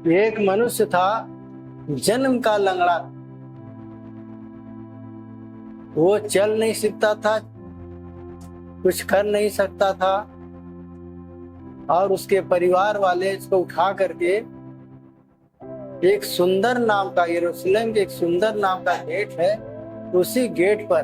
एक मनुष्य था, जन्म का लंगड़ा। वो चल नहीं सकता था, कुछ कर नहीं सकता था, और उसके परिवार वाले इसको उठा करके एक सुंदर नाम का, यरूशलेम के एक सुंदर नाम का गेट है, उसी गेट पर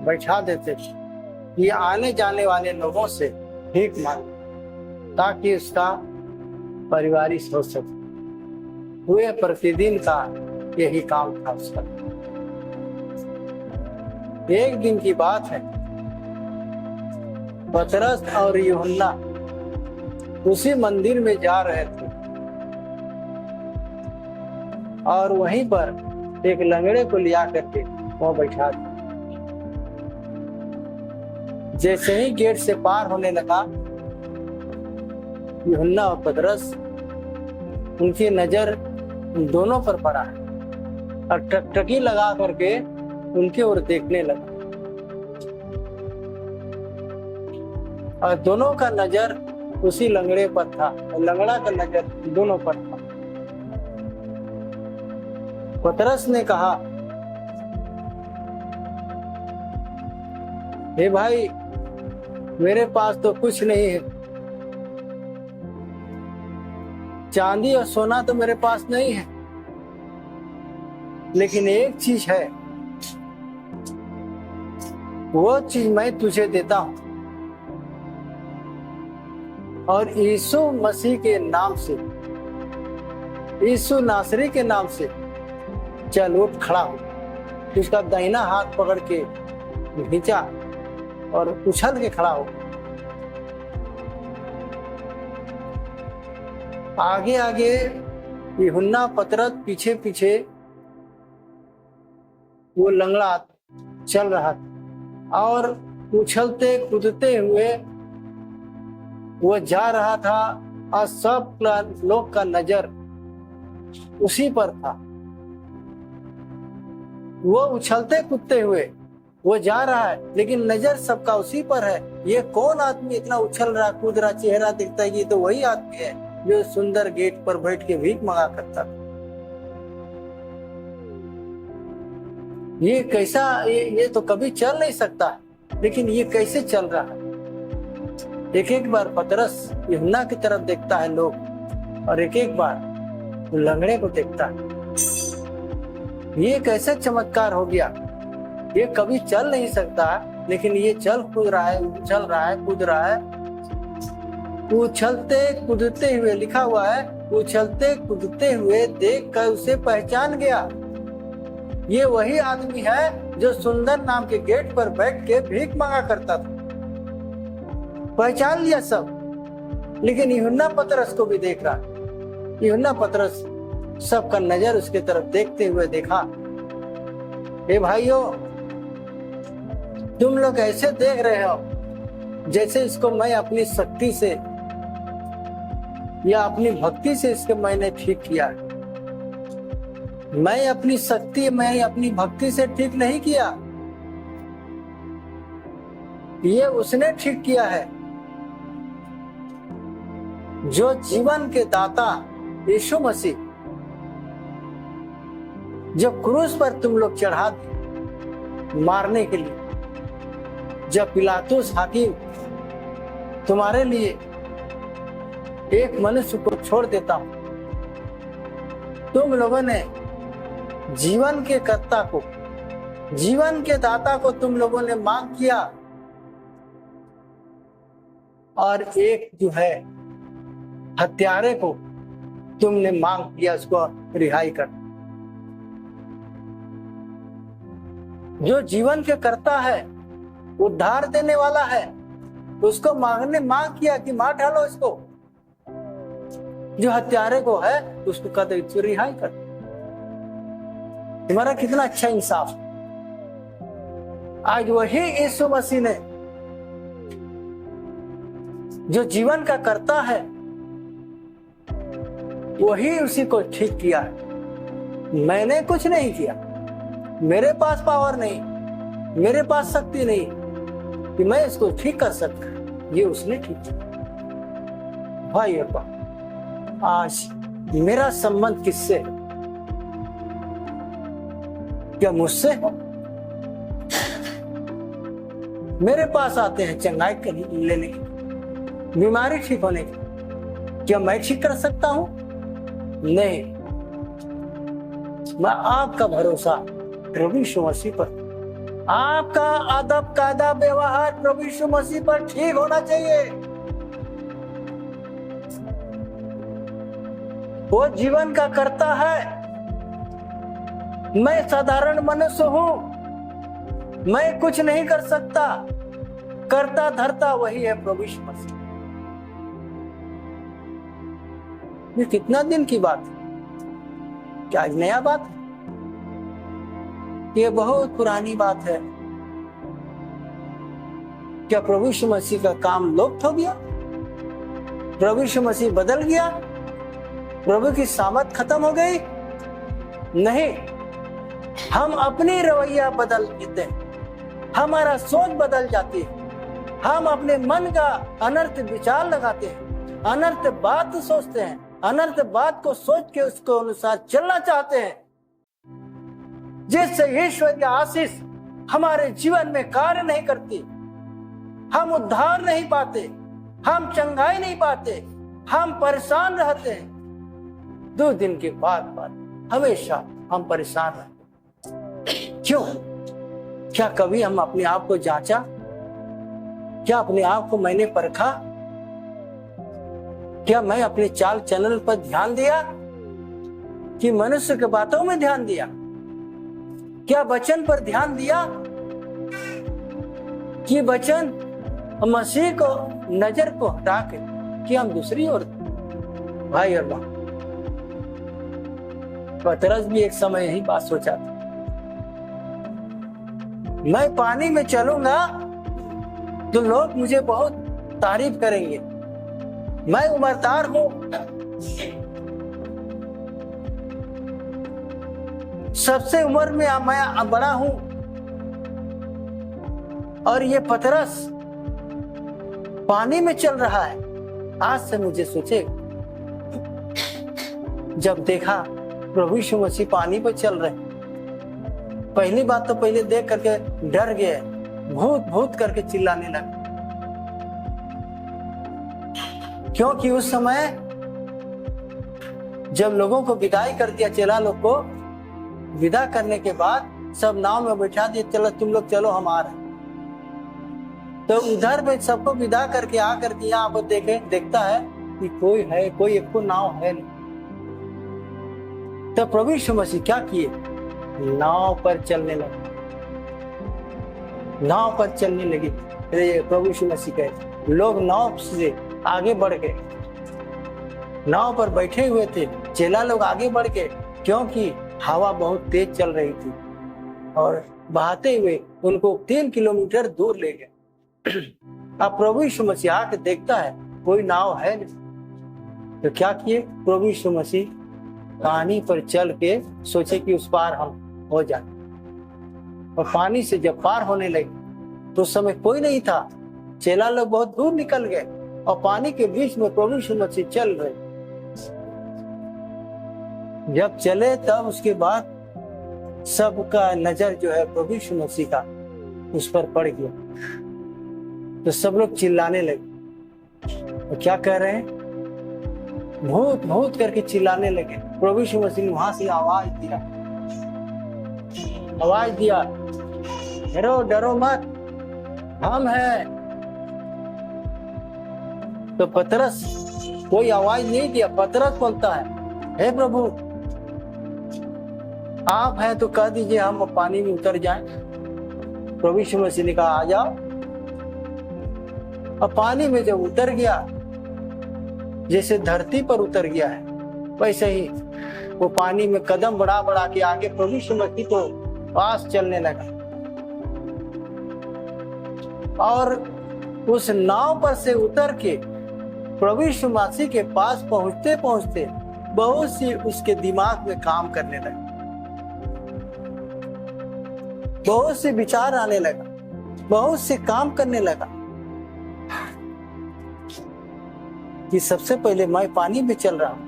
बैठा देते थे। ये आने जाने वाले लोगों से भीख मांगे ताकि उसका परिवार हो सके। हुए प्रतिदिन का यही काम था उसका। एक दिन की बात है, पतरस और यूहन्ना उसी मंदिर में जा रहे थे और वहीं पर एक लंगड़े को लिया करके वहां बैठा दिया। जैसे ही गेट से पार होने लगा, यूहन्ना और पतरस, उनकी नजर उन दोनों पर पड़ा और टकटकी लगा करके उनकी ओर देखने लगा, और दोनों का नजर उसी लंगड़े पर था और लंगड़ा का नजर दोनों पर था। पतरस ने कहा, हे भाई, मेरे पास तो कुछ नहीं है, चांदी और सोना तो मेरे पास नहीं है, लेकिन एक चीज है, वो चीज मैं तुझे देता हूं, और यीशु मसीह के नाम से, यीशु नासरी के नाम से चल उठ खड़ा हो। उसका दाहिना हाथ पकड़ के खींचा और उछल के खड़ा हो। आगे आगे यूहन्ना, पतरस पीछे पीछे वो लंगड़ा चल रहा था और उछलते कूदते हुए वो जा रहा था, और सब लोग का नजर उसी पर था। वो उछलते कूदते हुए वो जा रहा है, लेकिन नजर सबका उसी पर है। ये कौन आदमी इतना उछल रहा कूद रहा, चेहरा दिखता है कि तो वही आदमी है जो सुंदर गेट पर बैठ के भीख मांगा करता था। ये कैसा, ये तो कभी चल नहीं सकता, लेकिन ये कैसे चल रहा है। एक एक बार पतरस यूहन्ना की तरफ देखता है लोग, और एक एक बार लंगड़े को देखता है। ये कैसे चमत्कार हो गया, ये कभी चल नहीं सकता, लेकिन ये चल कूद रहा है, उछल रहा है, कूद रहा है। उछलते कूदते हुए लिखा हुआ है, उछलते कूदते हुए देख कर उसे पहचान गया। ये वही आदमी है जो सुंदर नाम के गेट पर बैठ के भीख मांगा करता था। पहचान लिया सब, लेकिन यूहन्ना पतरस को भी देख रहा। यूहन्ना पतरस सबका नजर उसके तरफ देखते हुए देखा। हे भाइयों, तुम लोग ऐसे देख रहे हो जैसे इसको मैं अपनी शक्ति से या अपनी भक्ति से इसको मैंने ठीक किया। मैं अपनी शक्ति, मैं अपनी भक्ति से ठीक नहीं किया, ये उसने ठीक किया है जो जीवन के दाता यीशु मसीह, जो क्रूस पर तुम लोग चढ़ा दिए मारने के लिए। जब पिलातुस हाकिम तुम्हारे लिए एक मनुष्य को छोड़ देता हूं, तुम लोगों ने जीवन के कर्ता को, जीवन के दाता को तुम लोगों ने मांग किया, और एक जो है हत्यारे को तुमने मांग किया उसको रिहाई कर। जो जीवन के कर्ता है, उद्धार देने वाला है, उसको मांग किया कि मार डालो इसको। जो हत्यारे को है उसको कहते रिहाई कर। तुम्हारा कितना अच्छा इंसाफ। आज वही यीशु मसीह ने, जो जीवन का कर्ता है, वही उसी को ठीक किया है। मैंने कुछ नहीं किया, मेरे पास पावर नहीं, मेरे पास शक्ति नहीं कि मैं इसको ठीक कर सकता, ये उसने ठीक किया। भाई आज मेरा संबंध किससे है? क्या मुझसे? मेरे पास आते हैं चंगाई लेने की, बीमारी ठीक होने की। क्या मैं ठीक कर सकता हूं? नहीं। मैं आपका भरोसा प्रभु यीशु मसीह पर, आपका अदब कायदा व्यवहार प्रभु यीशु मसीह पर ठीक होना चाहिए। वो जीवन का करता है, मैं साधारण मनुष्य हूं, मैं कुछ नहीं कर सकता, करता धरता वही है प्रभु यीशु मसीह। ये कितना दिन की बात है? क्या आज नया बात है? ये बहुत पुरानी बात है। क्या प्रभु यीशु मसीह का काम लुप्त हो गया? प्रभु यीशु मसीह बदल गया? प्रभु की सामर्थ खत्म हो गई? नहीं, हम अपनी रवैया बदल देते हैं, हमारा सोच बदल जाती है, हम अपने मन का अनर्थ विचार लगाते हैं, अनर्थ बात सोचते हैं, अनर्थ बात को सोच के उसको अनुसार चलना चाहते हैं, जिससे ईश्वर की आशीष हमारे जीवन में कार्य नहीं करती। हम उद्धार नहीं पाते, हम चंगाई नहीं पाते, हम परेशान रहते हैं। 2 दिन के बाद हमेशा हम परेशान रहते। क्यों? क्या कभी हम अपने आप को जांचा? क्या अपने आप को मैंने परखा? क्या मैं अपने चाल चलन पर ध्यान दिया कि मनुष्य के बातों में ध्यान दिया? क्या वचन पर ध्यान दिया कि वचन मसीह को नजर को हटा के कि हम दूसरी ओर? भाई और बहन, पतरस भी एक समय यही बात सोचा था, मैं पानी में चलूंगा तो लोग मुझे बहुत तारीफ करेंगे, मैं उम्रदार हूं, सबसे उम्र में मैं बड़ा हूं, और ये पतरस पानी में चल रहा है। आज से मुझे सोचे, जब देखा प्रभु यीशु मसीह पानी पर चल रहे, पहली बात तो पहले देख करके डर गए, भूत भूत करके चिल्लाने लगे, क्योंकि उस समय जब लोगों को विदाई कर दिया, चेला लोग को विदा करने के बाद सब नाव में बैठा दिए, चलो तुम लोग चलो, हम आ रहे। तो उधर में सबको विदा करके आ करके यहाँ पर देखता है कि कोई है, कोई एक को नाव है नहीं। तो प्रभु यीशु मसीह क्या किए? नाव पर चलने लगे, नाव पर चलने लगे। प्रभु यीशु मसीह कहते, लोग नाव से आगे बढ़ गए, नाव पर बैठे हुए थे, चेला लोग आगे बढ़ गए, क्योंकि हवा बहुत तेज चल रही थी और बहाते हुए उनको 3 किलोमीटर दूर ले गए। अब प्रभु यीशु मसीह आके देखता है कोई नाव है नहीं, तो क्या किए? प्रभु यीशु मसीह पानी पर चल के सोचे कि उस पार हम हो जाए, और पानी से जब पार होने लगे तो उस समय कोई नहीं था, चेला लोग बहुत दूर निकल गए और पानी के बीच में प्रभु यीशु मसीह चल रहे। जब चले तब उसके बाद सबका नजर जो है प्रभु यीशु मसीह का उस पर पड़ गया, तो सब लोग चिल्लाने लगे। तो क्या कह रहे हैं? भूत भूत करके चिल्लाने लगे। प्रभु यीशु मसीह ने वहां से आवाज दिया, डरो डरो मत, हम हैं। तो पतरस कोई आवाज नहीं दिया, पतरस बोलता है, हे प्रभु आप हैं तो कह दीजिए हम पानी में उतर जाएं। प्रभु यीशु मसीह ने कहा आ जाओ। और पानी में जब उतर गया, जैसे धरती पर उतर गया है, वैसे ही वो पानी में कदम बढ़ा बढ़ा के आगे प्रभु यीशु मसीह को पास चलने लगा। और उस नाव पर से उतर के प्रभु यीशु मसीह के पास पहुंचते पहुंचते बहुत सी उसके दिमाग में काम करने लगे, बहुत से विचार आने लगा, बहुत से काम करने लगा कि सबसे पहले मैं पानी में चल रहा हूं,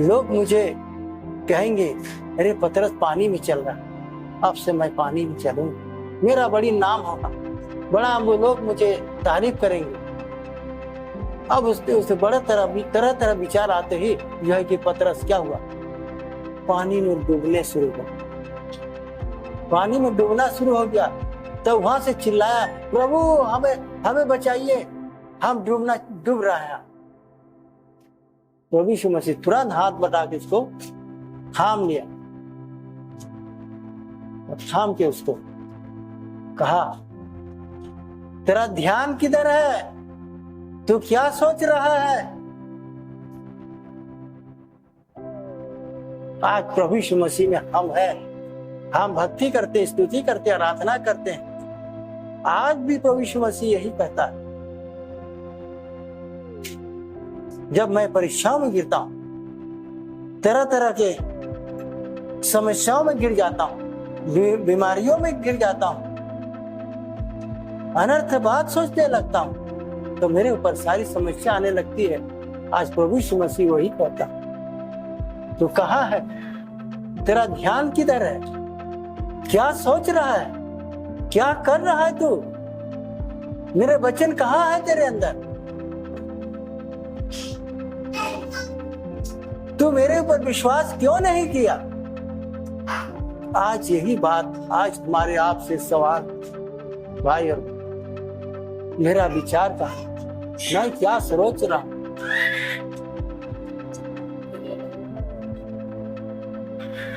लोग मुझे कहेंगे अरे पतरस पानी में चल रहा, अब से मैं पानी में चलूंगा, मेरा बड़ी नाम होगा, बड़ा वो लोग मुझे तारीफ करेंगे। अब उससे बड़ा तरह तरह विचार आते ही यह है कि पतरस क्या हुआ, पानी में डूबने शुरू हो, पानी में डूबना शुरू हो गया। तो वहां से चिल्लाया, प्रभु हमें बचाइए, हम डूब रहा है। प्रभु यीशु मसीह तुरंत हाथ बढ़ा के इसको थाम लिया और थाम के उसको कहा, तेरा ध्यान किधर है, तू क्या सोच रहा है? आज प्रभु यीशु मसीह में हम हैं, हम भक्ति करते, स्तुति करते, आराधना करते हैं। आज भी प्रभु यीशु मसीह यही कहता है, जब मैं परीक्षाओं में गिरता हूं, तरह तरह के समस्याओं में गिर जाता हूं, बीमारियों में गिर जाता हूं, अनर्थ बात सोचने लगता हूं, तो मेरे ऊपर सारी समस्या आने लगती है। आज प्रभु यीशु मसीह वही कहता, तू कहाँ है, तेरा ध्यान किधर है, क्या सोच रहा है, क्या कर रहा है तू, मेरे वचन कहाँ है तेरे अंदर, तू मेरे ऊपर विश्वास क्यों नहीं किया? आज यही बात आज तुम्हारे आप से सवाल, भाई और मेरा विचार था, मैं क्या सोच रहा हूं,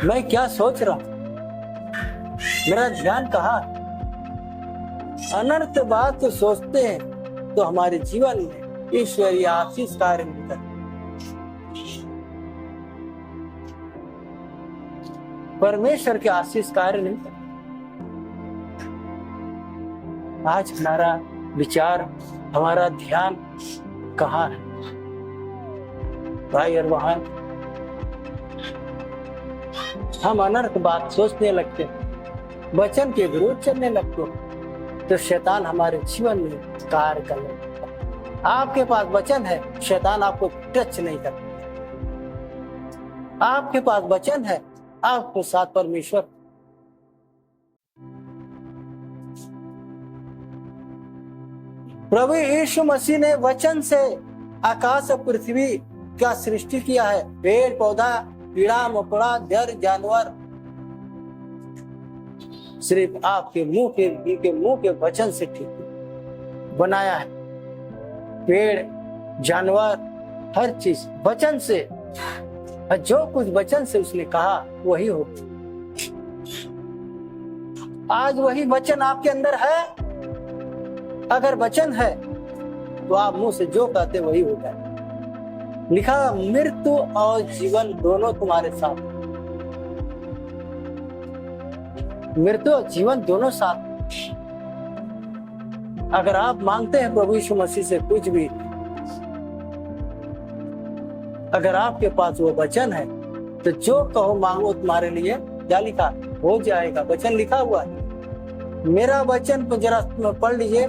मैं क्या सोच रहा हूं, मेरा ध्यान कहाँ? अनर्थ बात तो सोचते हैं तो हमारे जीवन में ईश्वरीय आशीष कार्य मिलता है, परमेश्वर के आशीष कार्य नहीं करते। आज हमारा विचार, हमारा ध्यान कहाँ है? भाई और बहन, हम अनर्थ बात सोचने लगते, वचन के विरुद्ध चलने लगते, तो शैतान हमारे जीवन में कार्य करने लगता। आपके पास वचन है, शैतान आपको टच नहीं करता। आपके पास वचन है, आपको साथ परमेश्वर। प्रभु यीशु मसीह ने वचन से आकाश और पृथ्वी का सृष्टि किया है, पेड़ पौधा, कीड़ा मकोड़ा, जर जानवर, सिर्फ आपके मुंह के वचन से ठीक बनाया है। पेड़, जानवर, हर चीज वचन से, जो कुछ वचन से उसने कहा वही हो। आज वही वचन आपके अंदर है। अगर वचन है तो आप मुंह से जो कहते वही होता है। लिखा, मृत्यु और जीवन दोनों तुम्हारे साथ, मृत्यु और जीवन दोनों साथ। अगर आप मांगते हैं प्रभु यीशु मसीह से कुछ भी, अगर आपके पास वो वचन है तो जो कहो मांगो तुम्हारे लिए, क्या लिखा, हो जाएगा। वचन लिखा हुआ है। मेरा वचन को जरा पढ़ लीजिए,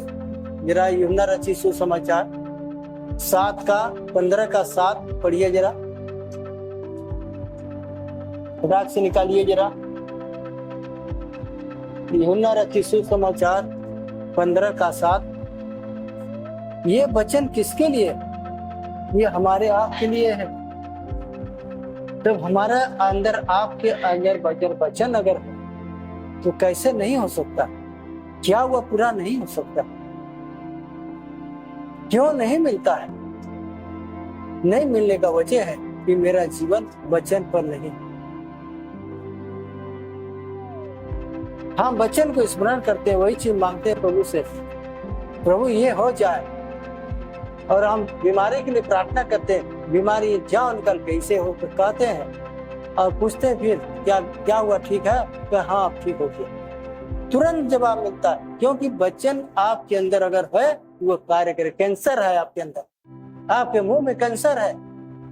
जरा यूहन्ना रचित सुसमाचार 7:15-7 पढ़िए जरा, राग से निकालिए जरा। यूहन्ना रचित सुसमाचार 15:7। ये वचन किसके लिए? ये हमारे आपके लिए है। जब हमारा अंदर, आपके अंदर वचन अगर है तो कैसे नहीं हो सकता? क्या हुआ पूरा नहीं हो सकता? क्यों नहीं मिलता है? नहीं मिलने का वजह है कि मेरा जीवन वचन पर नहीं। हम वचन को स्मरण करते हैं, वही चीज मांगते हैं प्रभु से, प्रभु ये हो जाए। और हम बीमारी के लिए प्रार्थना करते हैं, बीमारी जाओ निकल, कैसे हो तो कहते हैं और पूछते हैं फिर क्या हुआ, ठीक है? तो हाँ ठीक हो गया। तुरंत जवाब मिलता है, क्योंकि वचन आपके अंदर अगर है वो कार्य करे। कैंसर है आपके अंदर, आपके मुंह में कैंसर है,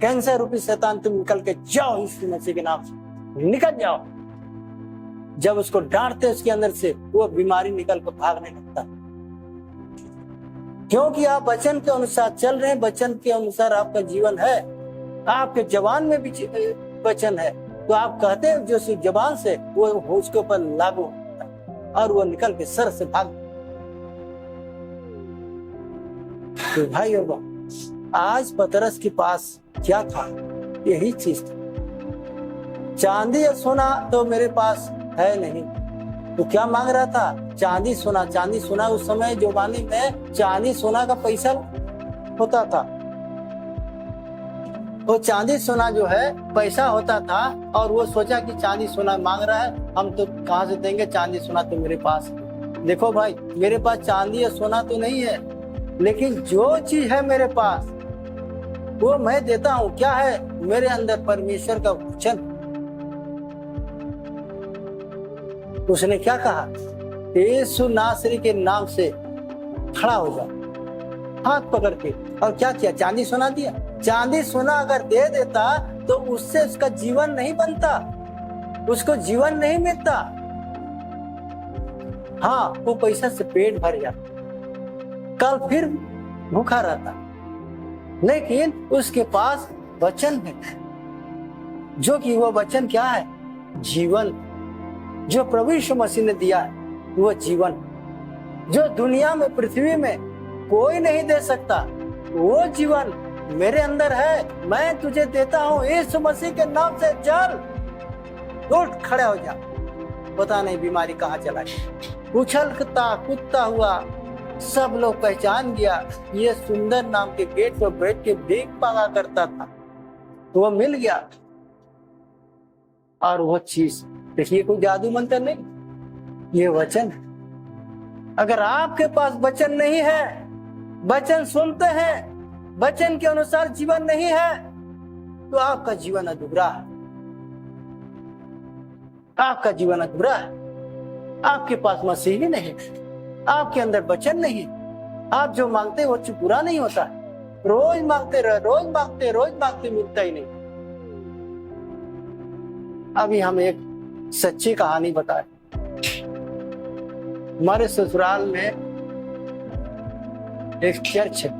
कैंसर रूपी शैतान तुम निकल के जाओ यीशु मसीह के नाम से, निकल जाओ। जब उसको डांटते उसके अंदर से, वो बीमारी निकल कर भागने लगता, क्योंकि आप वचन के अनुसार चल रहे हैं, वचन के अनुसार आपका जीवन है। आपके जबान में भी वचन है, तो आप कहते हैं जो जबान से वो उसके ऊपर लागू होता है और वो निकल के सर से भाग। तो भाई और आज पतरस के पास क्या था? यही चीज थी। चांदी या सोना तो मेरे पास है नहीं, तो क्या मांग रहा था? चांदी सोना। चांदी सोना उस समय जमाने में चांदी सोना का पैसा होता था। वो चांदी सोना जो है पैसा होता था, और वो सोचा कि चांदी सोना मांग रहा है, हम तो कहाँ से देंगे, चांदी सोना तो मेरे पास है। देखो भाई, मेरे पास चांदी या सोना तो नहीं है, लेकिन जो चीज है मेरे पास वो मैं देता हूँ। क्या है? मेरे अंदर परमेश्वर का वचन। उसने क्या कहा? यीशु नासरी के नाम से खड़ा हो जा, हाथ पकड़ के। और क्या किया? चांदी सोना दिया। चांदी सोना अगर दे देता तो उससे उसका जीवन नहीं बनता, उसको जीवन नहीं मिलता। हाँ, वो पैसा से पेट भर जाता, कल फिर भूखा रहता। लेकिन उसके पास वचन है, जो कि वो वचन क्या है? जीवन। जो प्रभु यीशु मसीह ने दिया है वो जीवन, जो दुनिया में पृथ्वी में कोई नहीं दे सकता। वो जीवन मेरे अंदर है, मैं तुझे देता हूँ। यीशु मसीह के नाम से चल, उठ, खड़ा हो जा। पता नहीं बीमारी कहाँ चला गया। उछलता कूदता हुआ सब लोग पहचान गया, ये सुंदर नाम के गेट पर बैठ के भीख मांगा करता था, वो मिल गया। और वो चीज देखिए, कोई जादू मंत्र नहीं, ये वचन है। अगर आपके पास वचन नहीं है, वचन सुनते हैं, वचन के अनुसार जीवन नहीं है, तो आपका जीवन अधूरा है। आपका जीवन अधूरा है। आपके पास मसीह ही नहीं, आपके अंदर वचन नहीं, आप जो मांगते हैं वो पूरा नहीं होता। रोज मांगते रहे, रोज मांगते, मिलता ही नहीं। अभी हम एक सच्ची कहानी बताए। हमारे ससुराल में एक चर्च है,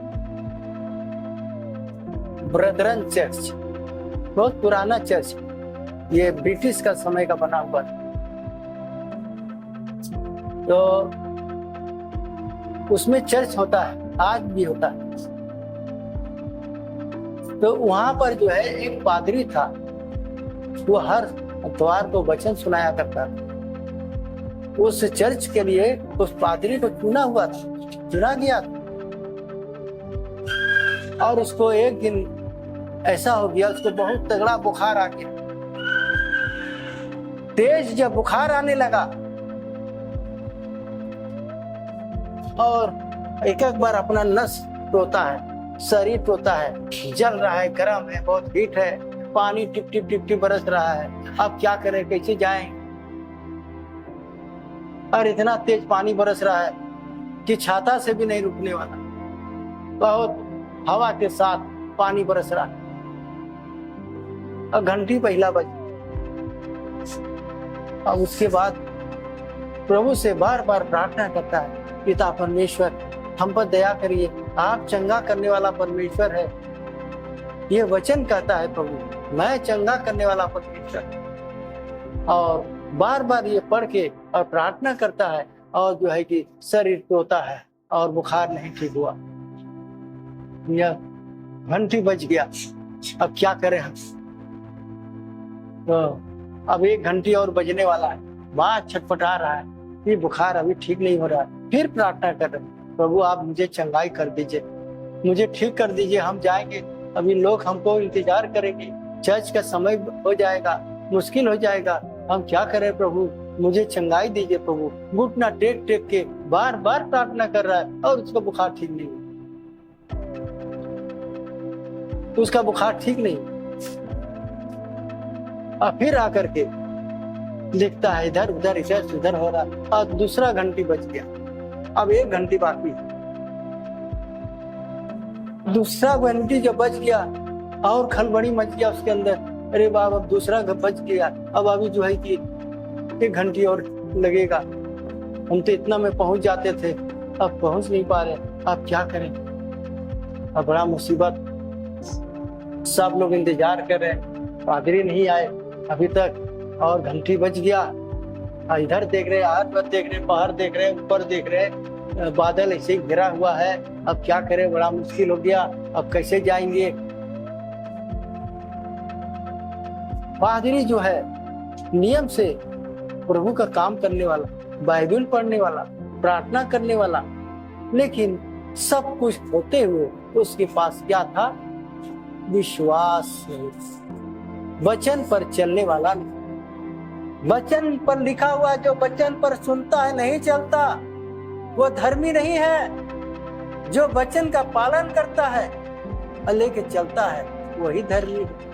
ब्रदरन चर्च, बहुत पुराना चर्च, ये ब्रिटिश का समय का बना हुआ है। तो उसमें चर्च होता है, आज भी होता है। तो वहां पर जो है एक पादरी था, वो हर इतवार को वचन सुनाया करता था। उस चर्च के लिए उस पादरी को चुना गया था। और उसको एक दिन ऐसा हो गया, उसको बहुत तगड़ा बुखार आ गया। तेज जब बुखार आने लगा और एक बार अपना नस टोता है, शरीर टोता है, जल रहा है, गर्म है, बहुत हीट है, पानी टिप टिप बरस रहा है। अब क्या करें, कैसे जाएं? और इतना तेज पानी बरस रहा है कि छाता से भी नहीं रुकने वाला, बहुत हवा के साथ पानी बरस रहा है। और घंटी पहला बज। अब उसके बाद प्रभु से बार बार प्रार्थना करता है, पिता परमेश्वर हम पर दया करिए, आप चंगा करने वाला परमेश्वर है। ये वचन कहता है प्रभु, मैं चंगा करने वाला परमेश्वर। और बार बार ये पढ़ के और प्रार्थना करता है, और जो है कि शरीर टोता है और बुखार नहीं ठीक हुआ। यह घंटी बज गया, अब क्या करें हम? तो अब एक घंटी और बजने वाला है, बात छटपटा रहा है, ये बुखार अभी ठीक नहीं हो रहा है। फिर प्रार्थना कर रहे, प्रभु आप मुझे चंगाई कर दीजिए, मुझे ठीक कर दीजिए, हम जाएंगे, अभी लोग हमको इंतजार करेंगे, चर्च का समय हो जाएगा, मुश्किल हो जाएगा, हम क्या करें प्रभु, मुझे चंगाई दीजिए प्रभु। घुटना टेक टेक के बार बार प्रार्थना कर रहा है और उसका बुखार ठीक नहीं, उसका बुखार ठीक नहीं। और फिर आकर के देखता है इधर उधर इधर हो रहा, और दूसरा घंटी बज गया, अब एक घंटी बाकी। दूसरा घंटी जब बज गया और खलबड़ी मच गया उसके अंदर, अरे बाबा अब दूसरा बज गया, अब अभी जो है कि एक घंटी और लगेगा, हम तो इतना में पहुंच जाते थे, अब पहुंच नहीं पा रहे, अब क्या करें, अब बड़ा मुसीबत। सब लोग इंतजार कर रहे हैं, पादरी नहीं आए अभी तक, और घंटी बज गया। इधर देख रहे, आर देख रहे, बाहर देख रहे, ऊपर देख रहे, बादल ऐसे ही घिरा हुआ है। अब क्या करें, बड़ा मुश्किल हो गया, अब कैसे जाएंगे। पादरी जो है नियम से प्रभु का काम करने वाला, बाइबल पढ़ने वाला, प्रार्थना करने वाला, लेकिन सब कुछ होते हुए उसके पास क्या था? विश्वास नहीं, वचन पर चलने वाला नहीं। वचन पर लिखा हुआ, जो वचन पर सुनता है नहीं चलता, वो धर्मी नहीं है। जो वचन का पालन करता है और लेके चलता है, वही धर्मी है।